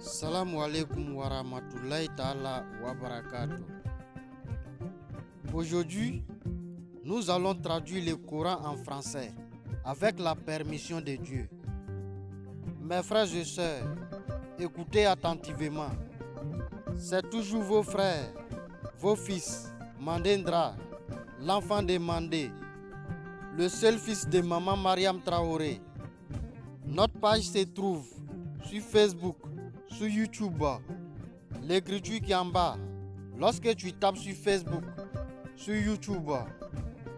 Salam alaikum wa rahmatullahi ta'ala wa barakatuh. Aujourd'hui, nous allons traduire le Coran en français avec la permission de Dieu. Mes frères et sœurs, écoutez attentivement. C'est toujours vos frères, vos fils, Mandendra, l'enfant de Mandé, le seul fils de maman Mariam Traoré. Notre page se trouve sur Facebook, sur YouTube. L'écriture qui est en bas, lorsque tu tapes sur Facebook, sur YouTube,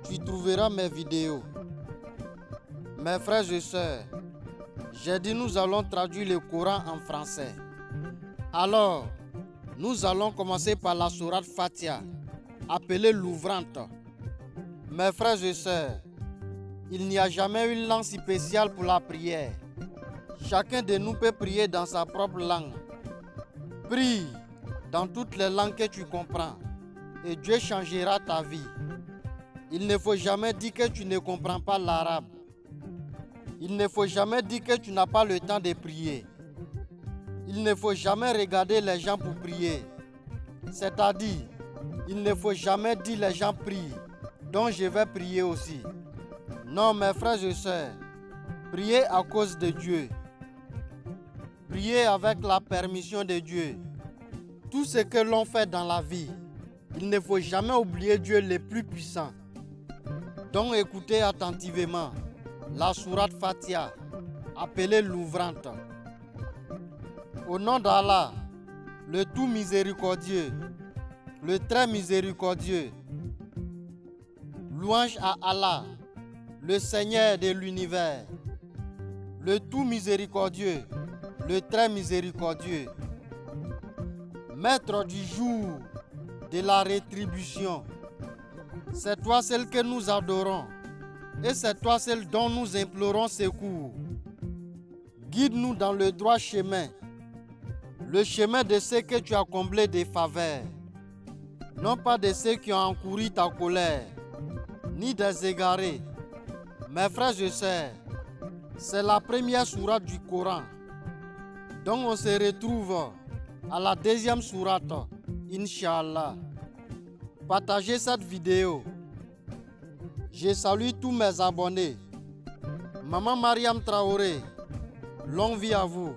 tu trouveras mes vidéos. Mes frères et sœurs, j'ai dit nous allons traduire le Coran en français. Alors, nous allons commencer par la sourate Fatiha, appelée l'ouvrante. Mes frères et sœurs, il n'y a jamais une langue spéciale pour la prière. Chacun de nous peut prier dans sa propre langue. Prie dans toutes les langues que tu comprends et Dieu changera ta vie. Il ne faut jamais dire que tu ne comprends pas l'arabe. Il ne faut jamais dire que tu n'as pas le temps de prier. Il ne faut jamais regarder les gens pour prier. C'est-à-dire, il ne faut jamais dire les gens prient, donc je vais prier aussi. Non, mes frères et sœurs, priez à cause de Dieu. Priez avec la permission de Dieu. Tout ce que l'on fait dans la vie, il ne faut jamais oublier Dieu le plus puissant. Donc écoutez attentivement la sourate Fatiha, appelée l'ouvrante. Au nom d'Allah, le tout miséricordieux, le très miséricordieux. Louange à Allah, le Seigneur de l'univers, le tout miséricordieux, le très miséricordieux, maître du jour de la rétribution. C'est toi seul que nous adorons et c'est toi seul dont nous implorons secours. Guide-nous dans le droit chemin, le chemin de ceux que tu as comblés de faveurs, non pas de ceux qui ont encouru ta colère, ni des égarés. Mes frères et sœurs, c'est la première sourate du Coran. Donc on se retrouve à la deuxième sourate, Inch'Allah. Partagez cette vidéo. Je salue tous mes abonnés. Maman Mariam Traoré, longue vie à vous.